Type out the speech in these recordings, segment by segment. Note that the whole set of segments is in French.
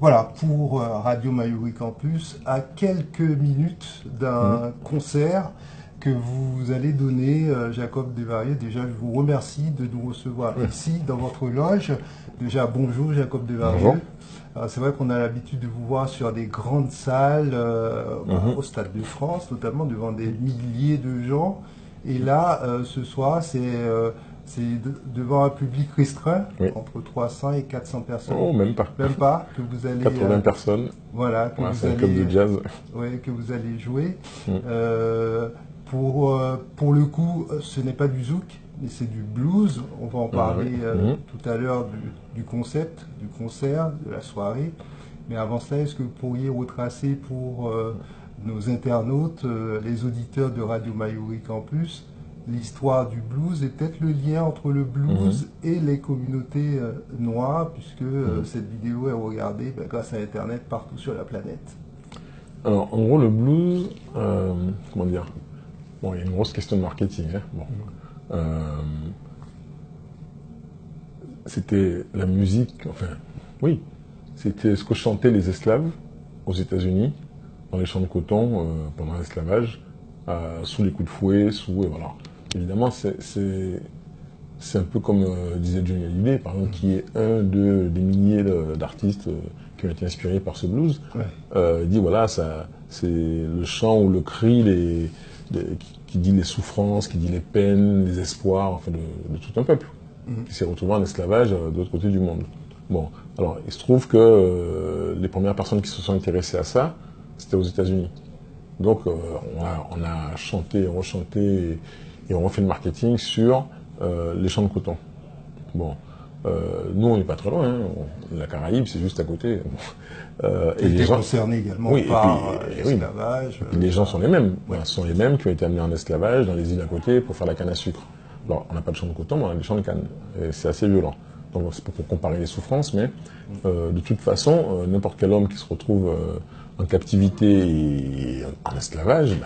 Voilà, pour Radio Mayuri Campus, à quelques minutes d'un concert que vous allez donner, Jacob Desvarieux. Déjà, je vous remercie de nous recevoir ici, dans votre loge. Déjà, bonjour Jacob Desvarieux. C'est vrai qu'on a l'habitude de vous voir sur des grandes salles, au Stade de France, notamment devant des milliers de gens. Et là, ce soir, c'est devant un public restreint, entre 300 et 400 personnes. Oh, même pas. Même pas, que vous allez... 80 personnes. Voilà, que vous c'est allez... un club de jazz. Ouais, que vous allez jouer. Pour le coup, ce n'est pas du zouk, mais c'est du blues. On va en parler tout à l'heure du concept, du concert, de la soirée. Mais avant cela, est-ce que vous pourriez retracer pour nos internautes, les auditeurs de Radio Mayuri Campus, l'histoire du blues et peut-être le lien entre le blues et les communautés noires, puisque cette vidéo est regardée grâce à Internet partout sur la planète. Alors, en gros, le blues, comment dire, bon, il y a une grosse question de marketing. C'était la musique, enfin, oui, c'était ce que chantaient les esclaves aux États-Unis, dans les champs de coton, pendant l'esclavage, sous les coups de fouet, voilà. Évidemment, c'est un peu comme disait Johnny Hallyday, par exemple, qui est un des milliers d'artistes qui ont été inspirés par ce blues. Il dit, voilà, c'est le chant ou le cri qui dit les souffrances, qui dit les peines, les espoirs, enfin, de tout un peuple, qui s'est retrouvé en esclavage de l'autre côté du monde. Bon, alors, il se trouve que les premières personnes qui se sont intéressées à ça, c'était aux États-Unis. Donc, on a chanté, rechanté et on refait le marketing sur les champs de coton. Bon, nous, on n'est pas très loin. Hein. La Caraïbe, c'est juste à côté. Et les gens concernés également par l'esclavage. Et puis les gens sont les mêmes. Ce sont les mêmes qui ont été amenés en esclavage dans les îles à côté pour faire la canne à sucre. Alors, on n'a pas de champs de coton, mais on a des champs de canne. Et c'est assez violent. Donc, c'est pas pour comparer les souffrances, mais de toute façon, n'importe quel homme qui se retrouve en captivité et en esclavage,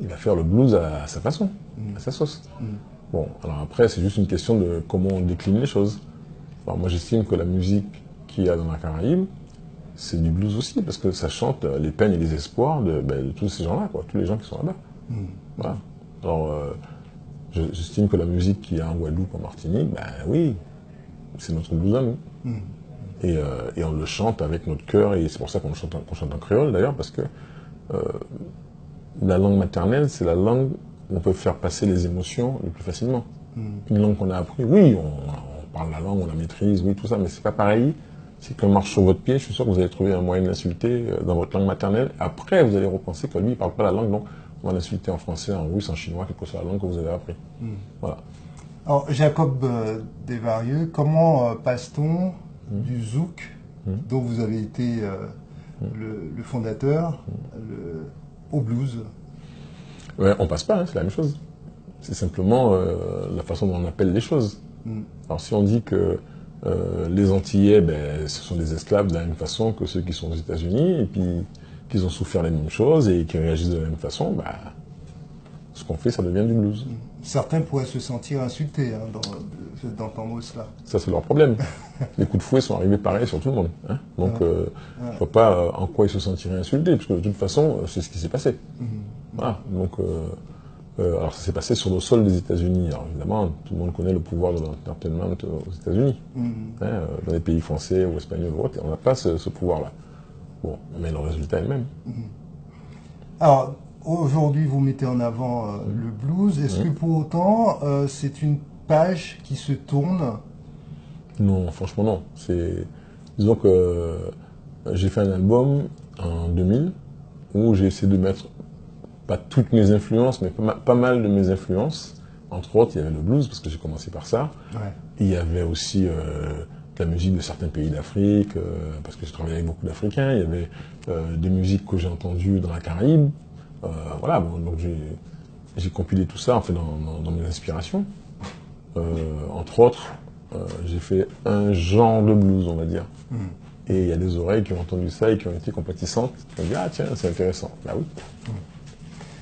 il va faire le blues à sa façon, à sa sauce. Bon, alors après, c'est juste une question de comment on décline les choses. Alors moi, j'estime que la musique qu'il y a dans la Caraïbe, c'est du blues aussi, parce que ça chante les peines et les espoirs de tous ces gens-là, quoi, tous les gens qui sont là-bas. Voilà. Alors, j'estime que la musique qu'il y a en Guadeloupe, en Martinique, oui, c'est notre blues à nous. Et on le chante avec notre cœur, et c'est pour ça qu'on chante en créole d'ailleurs, parce que la langue maternelle, c'est la langue où on peut faire passer les émotions le plus facilement. Une langue qu'on a appris, oui, on parle la langue, on la maîtrise, oui, tout ça, mais c'est pas pareil. Si quelqu'un marche sur votre pied, je suis sûr que vous allez trouver un moyen de l'insulter dans votre langue maternelle. Après, vous allez repenser que lui, il parle pas la langue, donc on va l'insulter en français, en russe, en chinois, quelle que soit la langue que vous avez appris. Voilà. Alors, Jacob Desvarieux, comment passe-t-on du zouk, dont vous avez été le fondateur, au blues? Ouais, on passe pas, hein, c'est la même chose. C'est simplement la façon dont on appelle les choses. Alors si on dit que les Antillais, ce sont des esclaves de la même façon que ceux qui sont aux États-Unis, et puis qu'ils ont souffert les mêmes choses et qui réagissent de la même façon, ce qu'on fait, ça devient du blues. Certains pourraient se sentir insultés d'entendre cela. Ça, c'est leur problème. Les coups de fouet sont arrivés pareil sur tout le monde. Hein. Donc, je ne vois pas en quoi ils se sentiraient insultés, parce que de toute façon, c'est ce qui s'est passé. Voilà. Donc, alors, ça s'est passé sur le sol des États-Unis. Alors, évidemment, tout le monde connaît le pouvoir de l'entertainment aux États-Unis. Dans les pays français ou espagnols ou autres, on n'a pas ce pouvoir-là. Bon, mais le résultat est le même. Alors, aujourd'hui, vous mettez en avant le blues. Est-ce que pour autant, c'est une page qui se tourne? Non, franchement non. Disons que j'ai fait un album en 2000 où j'ai essayé de mettre, pas toutes mes influences, mais pas mal de mes influences. Entre autres, il y avait le blues, parce que j'ai commencé par ça. Il y avait aussi de la musique de certains pays d'Afrique, parce que j'ai travaillé avec beaucoup d'Africains. Il y avait des musiques que j'ai entendues dans la Caraïbe. Voilà, donc j'ai compilé tout ça en fait dans mes inspirations. Entre autres, j'ai fait un genre de blues, on va dire. Et il y a des oreilles qui ont entendu ça et qui ont été compatissantes, qui ont dit « Ah tiens, c'est intéressant ». Bah oui.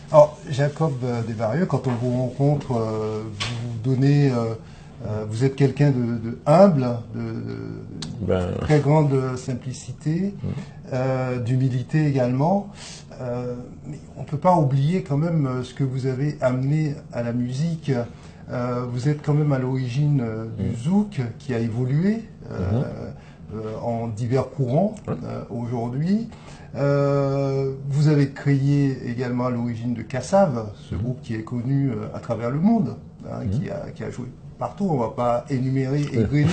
Alors, Jacob Desvarieux, quand on vous rencontre, vous donnez Vous êtes quelqu'un de humble, de très grande simplicité, d'humilité également. Mais on ne peut pas oublier quand même ce que vous avez amené à la musique. Vous êtes quand même à l'origine du zouk qui a évolué en divers courants aujourd'hui. Vous avez créé également à l'origine de Kassav, ce groupe qui est connu à travers le monde, qui a joué partout. On ne va pas énumérer et égrener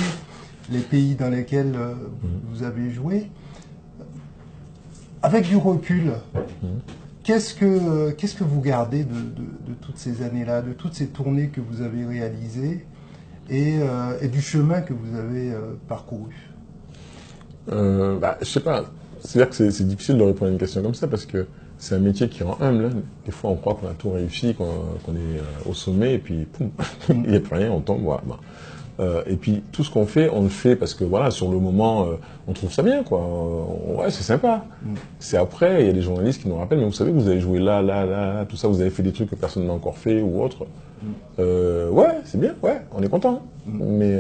les pays dans lesquels vous avez joué. Avec du recul, qu'est-ce que vous gardez de toutes ces années-là, de toutes ces tournées que vous avez réalisées et du chemin que vous avez parcouru? Je sais pas. C'est-à-dire que c'est difficile de répondre à une question comme ça parce que c'est un métier qui rend humble. Hein. Des fois, on croit qu'on a tout réussi, qu'on est au sommet, et puis poum, il n'y a plus rien, on tombe. Voilà. Et puis tout ce qu'on fait, on le fait parce que voilà, sur le moment, on trouve ça bien, quoi. Ouais, c'est sympa. C'est après, il y a des journalistes qui nous rappellent, mais vous savez que vous avez joué là, là, là, tout ça, vous avez fait des trucs que personne n'a encore fait ou autre. Ouais, c'est bien, ouais, on est content. Mais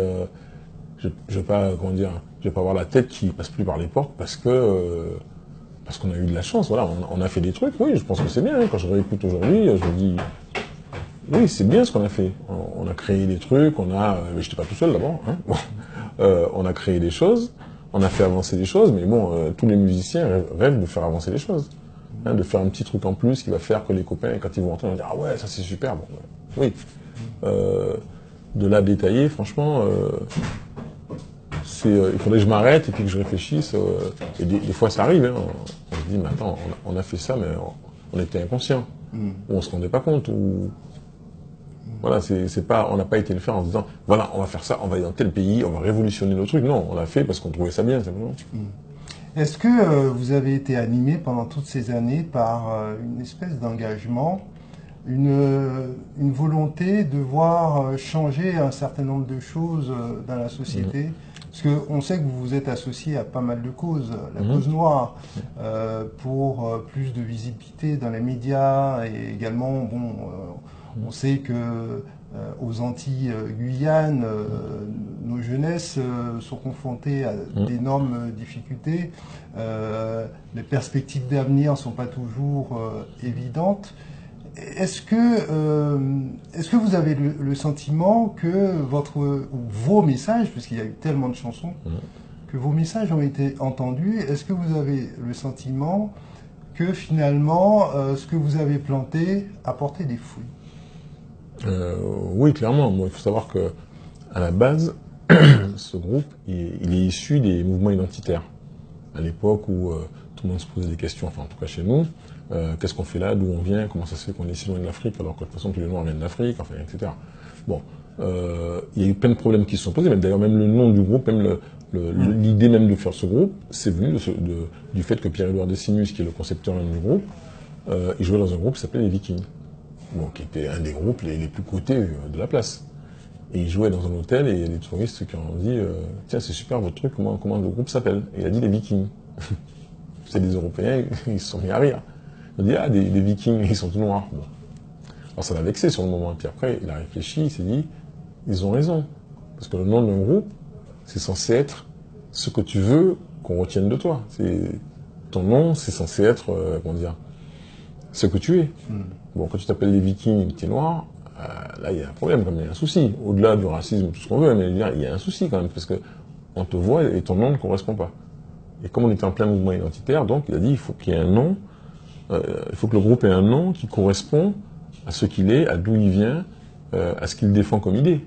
je vais pas, comment dire, je vais pas avoir la tête qui passe plus par les portes parce qu'on a eu de la chance. Voilà, on a fait des trucs. Oui, je pense que c'est bien. Hein. Quand je réécoute aujourd'hui, je me dis. Oui, c'est bien ce qu'on a fait. On a créé des trucs, mais j'étais pas tout seul d'abord. Hein. On a créé des choses, on a fait avancer des choses, mais bon, tous les musiciens rêvent de faire avancer les choses. Hein, de faire un petit truc en plus qui va faire que les copains, quand ils vont entendre, ils vont dire « Ah ouais, ça c'est super ». Bon, oui. De là détailler, franchement, il faudrait que je m'arrête et puis que je réfléchisse. Et des fois ça arrive, hein. On se dit « Mais attends, on a fait ça, mais on était inconscient. Ou on se rendait pas compte. » Voilà, on n'a pas été le faire en se disant, voilà, on va faire ça, on va aller dans tel pays, on va révolutionner le truc. Non, on l'a fait parce qu'on trouvait ça bien, simplement. Est-ce que vous avez été animé pendant toutes ces années par une espèce d'engagement, une volonté de voir changer un certain nombre de choses dans la société? Parce qu'on sait que vous vous êtes associé à pas mal de causes, la cause noire, pour plus de visibilité dans les médias, et également, bon, on sait que aux Antilles Guyane, nos jeunesses sont confrontées à d'énormes difficultés. Les perspectives d'avenir ne sont pas toujours évidentes. Est-ce que vous avez le sentiment que vos messages, puisqu'il y a eu tellement de chansons, que vos messages ont été entendus? Est-ce que vous avez le sentiment que finalement, ce que vous avez planté a porté des fruits? Oui, clairement. Bon, il faut savoir que à la base, ce groupe, il est issu des mouvements identitaires. À l'époque où tout le monde se posait des questions, enfin en tout cas chez nous, qu'est-ce qu'on fait là, d'où on vient, comment ça se fait qu'on est si loin de l'Afrique alors que de toute façon tous les Noirs viennent d'Afrique, enfin, etc. Bon, il y a eu plein de problèmes qui se sont posés, mais d'ailleurs même le nom du groupe, même l'idée même de faire ce groupe, c'est venu du fait que Pierre-Édouard Décimus, qui est le concepteur même du groupe, il jouait dans un groupe qui s'appelait les Vikings. Bon, qui était un des groupes les plus cotés de la place. Et il jouait dans un hôtel et il y a des touristes qui ont dit tiens, c'est super votre truc, comment le groupe s'appelle? Et il a dit les Vikings. C'est des Européens, ils se sont mis à rire. Il a dit ah, des Vikings, ils sont tout noirs. Bon. Alors ça l'a vexé sur le moment. Et puis après, il a réfléchi, il s'est dit ils ont raison. Parce que le nom d'un groupe, c'est censé être ce que tu veux qu'on retienne de toi. Ton nom, c'est censé être, comment dire, ce que tu es. Bon, quand tu t'appelles les Vikings et que tu es noir, là, il y a un problème, il y a un souci. Au-delà du racisme, tout ce qu'on veut, mais il y a un souci quand même, parce que on te voit et ton nom ne correspond pas. Et comme on était en plein mouvement identitaire, donc il a dit il faut qu'il y ait un nom, il faut que le groupe ait un nom qui correspond à ce qu'il est, à d'où il vient, à ce qu'il défend comme idée.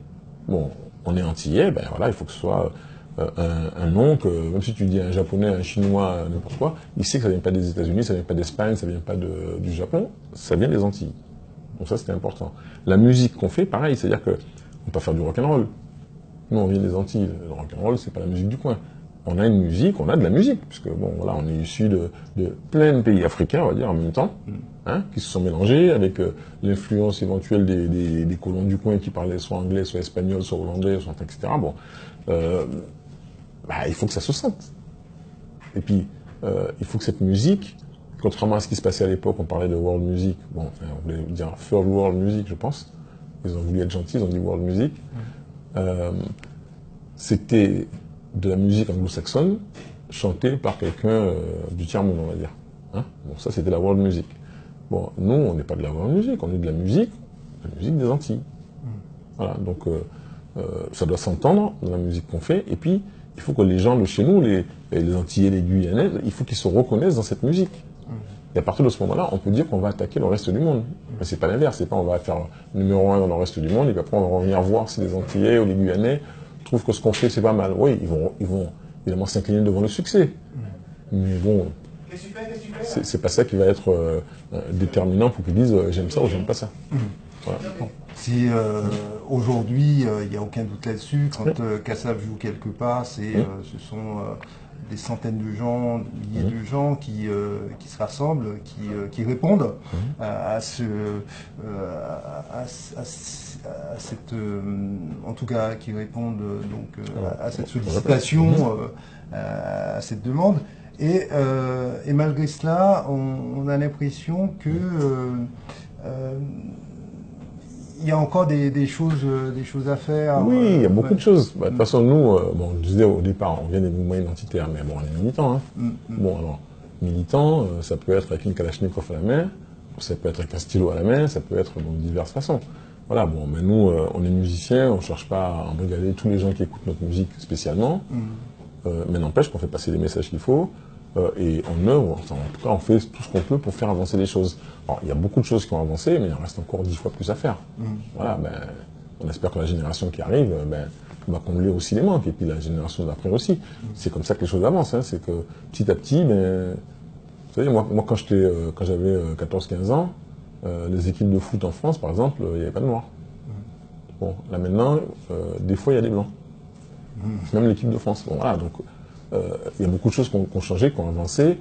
Bon, on est antillais, ben voilà, il faut que ce soit un nom que, même si tu dis un japonais, un chinois, n'importe quoi, il sait que ça vient pas des États-Unis, ça vient pas d'Espagne, ça vient pas du Japon, ça vient des Antilles. Donc ça, c'était important. La musique qu'on fait, pareil, c'est-à-dire que on peut pas faire du rock'n'roll. Nous, on vient des Antilles. Le rock'n'roll, c'est pas la musique du coin. On a une musique, on a de la musique, puisque bon, voilà, on est issu de plein de pays africains, on va dire, en même temps, hein, qui se sont mélangés avec l'influence éventuelle des colons du coin qui parlaient soit anglais, soit espagnol, soit hollandais, soit etc. Bon, il faut que ça se sente. Et puis, il faut que cette musique, contrairement à ce qui se passait à l'époque, on parlait de world music, bon, enfin, on voulait dire third world music, je pense. Ils ont voulu être gentils, ils ont dit world music. c'était de la musique anglo-saxonne chantée par quelqu'un du tiers-monde, on va dire. Hein, bon, ça, c'était la world music. Bon, nous, on n'est pas de la world music, on est de la musique des Antilles. Voilà, donc ça doit s'entendre dans la musique qu'on fait, et puis il faut que les gens de chez nous, les Antillais, les Guyanais, il faut qu'ils se reconnaissent dans cette musique. Et à partir de ce moment-là, on peut dire qu'on va attaquer le reste du monde. Mais c'est pas l'inverse, c'est pas on va faire numéro 1 dans le reste du monde, et puis après on va revenir voir si les Antillais ou les Guyanais trouvent que ce qu'on fait c'est pas mal. Oui, ils vont évidemment s'incliner devant le succès. Mais bon, c'est pas ça qui va être déterminant pour qu'ils disent j'aime ça ou j'aime pas ça. Voilà. Si aujourd'hui, il n'y a aucun doute là-dessus, quand Kassav joue quelque part, ce sont des centaines de gens, milliers de gens qui se rassemblent, qui répondent à cette, en tout cas, qui répondent donc à cette sollicitation, à cette demande. Et malgré cela, on a l'impression que il y a encore des choses à faire. Oui, il y a beaucoup de choses. Bah, de toute façon, nous, bon, je disais au départ, on vient des mouvements identitaires, mais bon, on est militants. Hein. Bon, alors, militant, ça peut être avec une Kalachnikov à la main, ça peut être avec un stylo à la main, ça peut être de diverses façons. Voilà, bon, mais nous, on est musiciens, on ne cherche pas à embrigader tous les gens qui écoutent notre musique spécialement, mais n'empêche qu'on fait passer les messages qu'il faut. Et en œuvre, en tout cas, on fait tout ce qu'on peut pour faire avancer les choses. Alors, il y a beaucoup de choses qui ont avancé, mais il en reste encore 10 fois plus à faire. Voilà, ben, on espère que la génération qui arrive va combler aussi les manques, et puis la génération d'après aussi. C'est comme ça que les choses avancent. Hein. C'est que petit à petit, vous savez, moi quand j'avais 14-15 ans, les équipes de foot en France, par exemple, il n'y avait pas de noirs. Bon, là maintenant, des fois, il y a des blancs. Même l'équipe de France. Bon, voilà, donc il y a beaucoup de choses qui ont changé, qui ont avancé.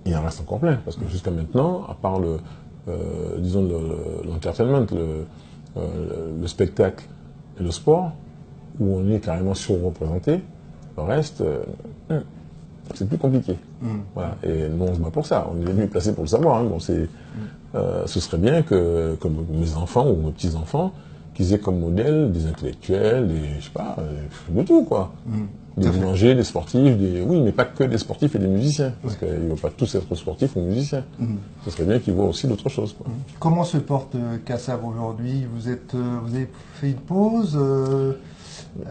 Il en reste encore plein, parce que jusqu'à maintenant, à part disons l'entertainment, le spectacle et le sport, où on est carrément surreprésenté, le reste, c'est plus compliqué. Voilà. Et nous, on se bat pour ça. On est mieux placé pour le savoir. Hein. Bon, ce serait bien que mes enfants ou mes petits-enfants, qu'ils aient comme modèle des intellectuels, je sais pas, de tout, quoi. Des boulangers, des sportifs, oui, mais pas que des sportifs et des musiciens, parce qu'ils ne vont pas tous être sportifs ou musiciens. Ce serait bien qu'ils voient aussi d'autres choses, quoi. Comment se porte Kassav aujourd'hui? Vous avez fait une pause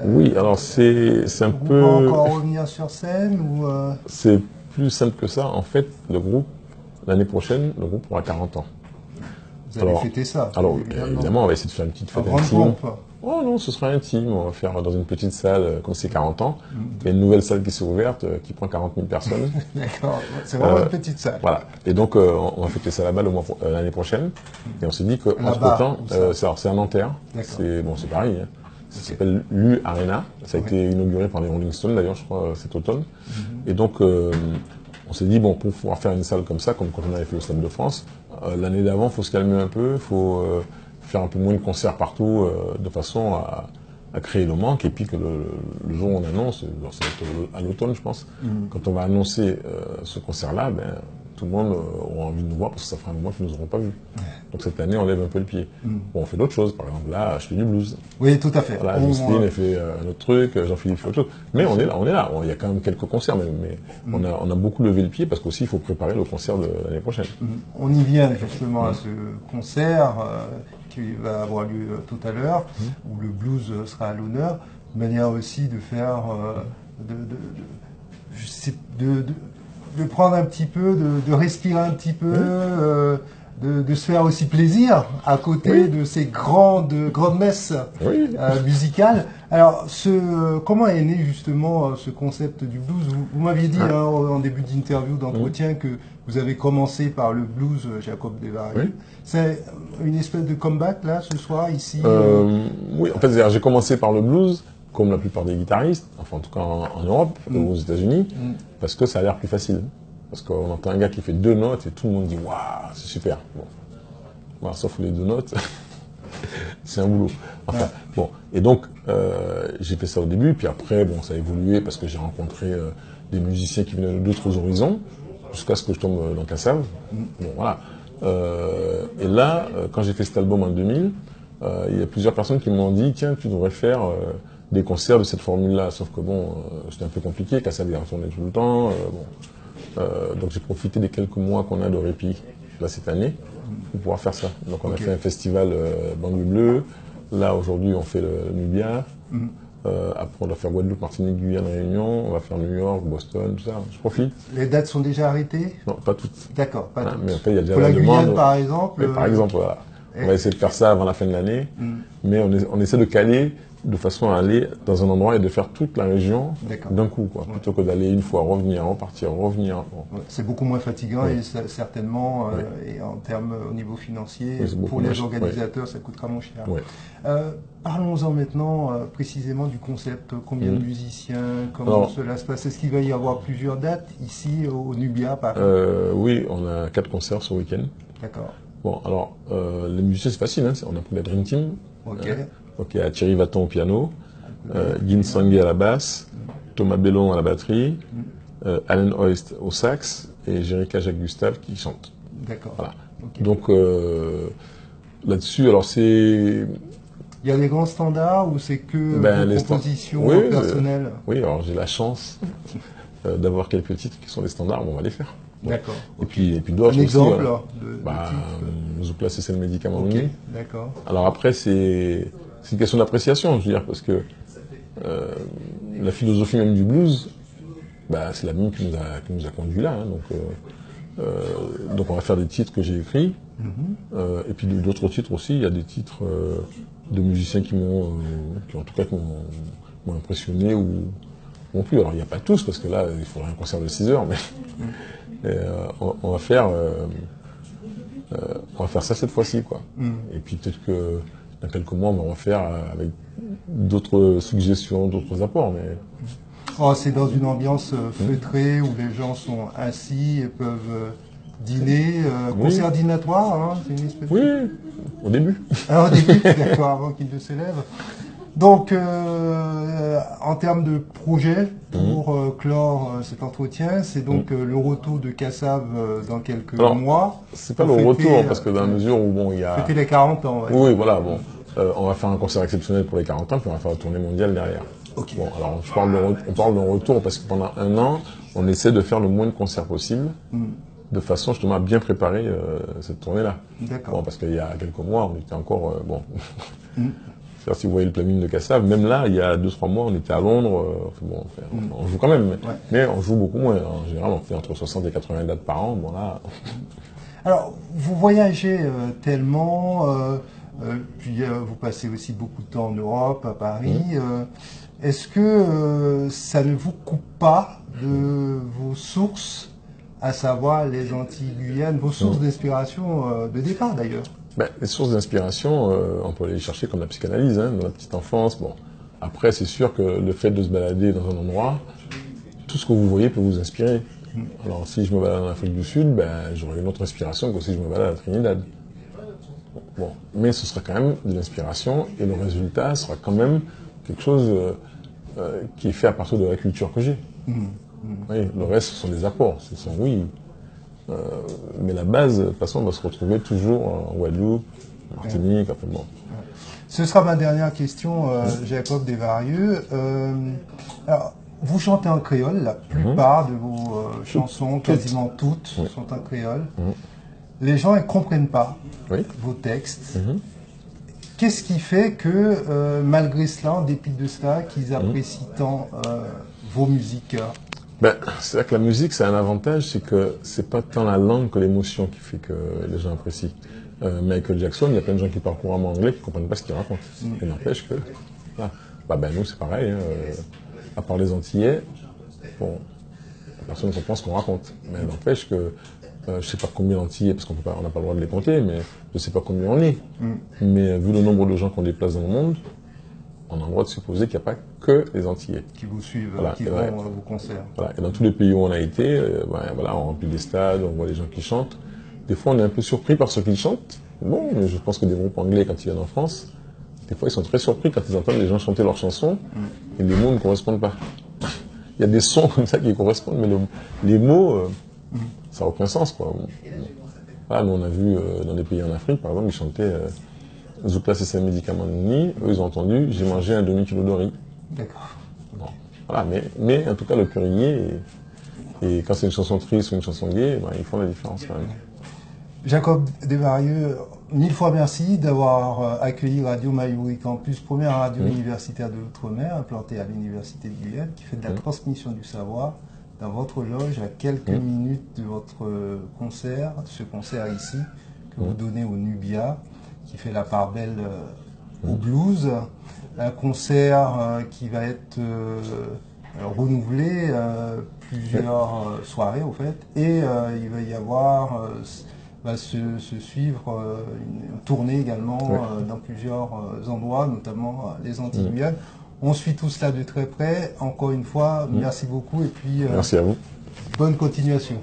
Oui, alors c'est un peu... Vous pouvez encore revenir sur scène ou C'est plus simple que ça. En fait, le groupe, l'année prochaine, le groupe aura 40 ans. Vous allez fêter ça? Alors, évidemment, on va essayer de faire une petite fête intime. Oh non, ce sera intime. On va faire dans une petite salle, comme c'est 40 ans. Il y a une nouvelle salle qui s'est ouverte, qui prend 40 000 personnes. D'accord, c'est vraiment une petite salle. Voilà. Et donc, on va fêter ça là-bas l'année prochaine. Et on s'est dit qu'entre-temps, c'est à Nanterre. C'est pareil. Hein. Ça s'appelle l'U Arena. Ça a été inauguré par les Rolling Stones, d'ailleurs, je crois, cet automne. Et donc, on s'est dit, bon, pour pouvoir faire une salle comme ça, comme quand on avait fait au Stade de France, l'année d'avant, il faut se calmer un peu, il faut faire un peu moins de concerts partout, de façon à créer le manque, et puis que le jour où on annonce, ça va être à l'automne, je pense, quand on va annoncer ce concert-là, tout le monde aura envie de nous voir, parce que ça fera un moment qu'ils ne nous auront pas vus. Donc cette année, on lève un peu le pied. Bon, on fait d'autres choses, par exemple, là, je fais du blues. Oui, tout à fait. Voilà, Justine, elle fait un autre truc, Jean-Philippe fait autre chose. Mais on est là. Il y a quand même quelques concerts, mais on a beaucoup levé le pied, parce qu'aussi, il faut préparer le concert de l'année prochaine. On y vient justement à ce concert qui va avoir lieu tout à l'heure, où le blues sera à l'honneur, de manière aussi de faire, de prendre un petit peu, de respirer un petit peu, de se faire aussi plaisir à côté de ces grandes messes musicales. Alors, comment est né justement ce concept du blues? Vous m'aviez dit en début d'interview, d'entretien, que vous avez commencé par le blues Jacob Desvarieux. C'est une espèce de comeback là ce soir ici Oui, en fait, j'ai commencé par le blues, comme la plupart des guitaristes, enfin en tout cas en Europe ou aux États-Unis, parce que ça a l'air plus facile. Parce qu'on entend un gars qui fait 2 notes et tout le monde dit waouh, c'est super. Bon. Voilà, sauf les 2 notes, c'est un boulot. Enfin, bon. Et donc, j'ai fait ça au début, puis après, bon, ça a évolué parce que j'ai rencontré des musiciens qui venaient d'autres horizons, jusqu'à ce que je tombe dans Kassav. Bon, voilà. Et là, quand j'ai fait cet album en 2000, il y a plusieurs personnes qui m'ont dit, tiens, tu devrais faire des concerts de cette formule-là. Sauf que bon, c'était un peu compliqué, Kassav est retourné tout le temps. Donc j'ai profité des quelques mois qu'on a de répit là cette année pour pouvoir faire ça. Donc on a fait un festival Banlieue Bleue. Là aujourd'hui on fait le Nubia. Après on doit faire Guadeloupe, Martinique, Guyane, Réunion. On va faire New York, Boston, tout ça. Je profite. Les dates sont déjà arrêtées? Non, pas toutes. D'accord, pas toutes. Mais après il y a déjà pour la demande. Guyane par exemple. Oui, par exemple, voilà. On va essayer de faire ça avant la fin de l'année. Mais on essaie de caler de façon à aller dans un endroit et de faire toute la région d'un coup, quoi, plutôt que d'aller une fois, revenir, repartir, revenir. Bon. C'est beaucoup moins fatigant et certainement, et en termes au niveau financier, pour les organisateurs, ça coûtera moins cher. Parlons-en maintenant précisément du concept. Combien de musiciens, comment cela se passe? Est-ce qu'il va y avoir plusieurs dates ici au Nubia, par exemple? Oui, on a 4 concerts ce week-end. D'accord. Bon, alors, les musiciens, c'est facile, hein, on a pris la Dream Team. Ok. À Thierry Vaton au piano, Guin Sangé à la basse, Thomas Bellon à la batterie, Alan Hoist au sax et Jérica Jacques-Gustave qui chante. D'accord. Voilà. Donc là-dessus, alors c'est... Il y a des grands standards ou c'est que des compositions personnelles? Oui, alors j'ai la chance d'avoir quelques titres qui sont des standards, on va les faire. Bon. D'accord. Et puis d'autres aussi. Un exemple de Zoukla, c'est le médicament. Ok, d'accord. Alors après, c'est une question d'appréciation, je veux dire, parce que la philosophie même du blues, c'est la même qui nous a conduit là. Hein, donc on va faire des titres que j'ai écrits, et puis d'autres titres aussi. Il y a des titres de musiciens qui en tout cas m'ont impressionné ou non plus. Alors il n'y a pas tous, parce que là, il faudrait un concert de 6 heures, mais on va faire ça cette fois-ci, quoi. Et puis peut-être que dans quelques mois, on va refaire avec d'autres suggestions, d'autres apports. Mais... c'est dans une ambiance feutrée où les gens sont assis et peuvent dîner. Concert dînatoire, hein, c'est une espèce Oui, au début. Au début, d'accord, avant qu'il ne s'élève. Donc, en termes de projet, pour clore cet entretien, c'est donc le retour de Kassav dans quelques mois. C'est pas le retour, parce que dans la mesure où il y a... Fêter les 40 ans, Oui, voilà, bon. On va faire un concert exceptionnel pour les 40 ans, puis on va faire la tournée mondiale derrière. Okay. Bon, alors on parle d'un retour, parce que pendant 1 an, on essaie de faire le moins de concerts possible, de façon justement à bien préparer cette tournée-là. D'accord. Bon, parce qu'il y a quelques mois, on était encore... Si vous voyez le planning de Kassav, même là, il y a 2-3 mois, on était à Londres. On joue quand même, mais on joue beaucoup moins. En général, on fait entre 60 et 80 dates par an. Bon, là... Alors, vous voyagez tellement, puis vous passez aussi beaucoup de temps en Europe, à Paris. Est-ce que ça ne vous coupe pas de vos sources, à savoir les Antilles-Guyane, vos sources d'inspiration de départ d'ailleurs? Les sources d'inspiration, on peut aller les chercher comme la psychanalyse, hein, dans la petite enfance. Bon, après, c'est sûr que le fait de se balader dans un endroit, tout ce que vous voyez peut vous inspirer. Alors, si je me balade en Afrique du Sud, j'aurai une autre inspiration que si je me balade à Trinidad. Bon, mais ce sera quand même de l'inspiration et le résultat sera quand même quelque chose qui est fait à partir de la culture que j'ai. Oui, le reste, ce sont des apports. Ce sont, mais la base, de toute façon, on va se retrouver toujours en Guadeloupe, Martinique, enfin bon. Ce sera ma dernière question, Jacob Desvarieux. Alors, vous chantez en créole, la plupart de vos chansons, quasiment toutes, sont en créole. Les gens ne comprennent pas vos textes. Qu'est-ce qui fait que, malgré cela, en dépit de cela, qu'ils apprécient tant vos musiques? C'est vrai que la musique, c'est un avantage, c'est que c'est pas tant la langue que l'émotion qui fait que les gens apprécient. Michael Jackson, il y a plein de gens qui parlent couramment anglais qui ne comprennent pas ce qu'il raconte. Et n'empêche que, nous c'est pareil, hein, à part les Antillais, bon, personne ne comprend ce qu'on raconte. Mais n'empêche que, je ne sais pas combien d'Antillais, parce qu'on n'a pas le droit de les compter, mais je ne sais pas combien on est. Mais vu le nombre de gens qu'on déplace dans le monde, on a le droit de supposer qu'il n'y a pas que les Antillais. Qui vous suivent, qui vont à vos concerts. Voilà. Et dans tous les pays où on a été, on remplit des stades, on voit les gens qui chantent. Des fois, on est un peu surpris par ce qu'ils chantent. Bon, mais je pense que des groupes anglais, quand ils viennent en France, des fois, ils sont très surpris quand ils entendent les gens chanter leurs chansons et les mots ne correspondent pas. Il y a des sons comme ça qui correspondent, mais les mots, ça n'a aucun sens, quoi. Nous, on a vu dans des pays en Afrique, par exemple, ils chantaient Zoukla, c'est ses médicaments de nuit. Eux, ils ont entendu, j'ai mangé un demi-kilo de riz. D'accord. Bon. Voilà, mais en tout cas, le cœur y est. Et quand c'est une chanson triste ou une chanson gaie, ben, ils font la différence quand même. Jacob Desvarieux, mille fois merci d'avoir accueilli Radio Mayuri Campus, première radio universitaire de l'Outre-mer, implantée à l'Université de Guyane, qui fait de la transmission du savoir dans votre loge à quelques minutes de votre concert, ce concert ici, que vous donnez au Nubia, qui fait la part belle au blues. Un concert qui va être renouvelé plusieurs soirées, au fait, et il va y avoir... va se suivre une tournée également dans plusieurs endroits, notamment les Antilles Guyanes. On suit tout cela de très près. Encore une fois, merci beaucoup et puis merci à vous. Bonne continuation.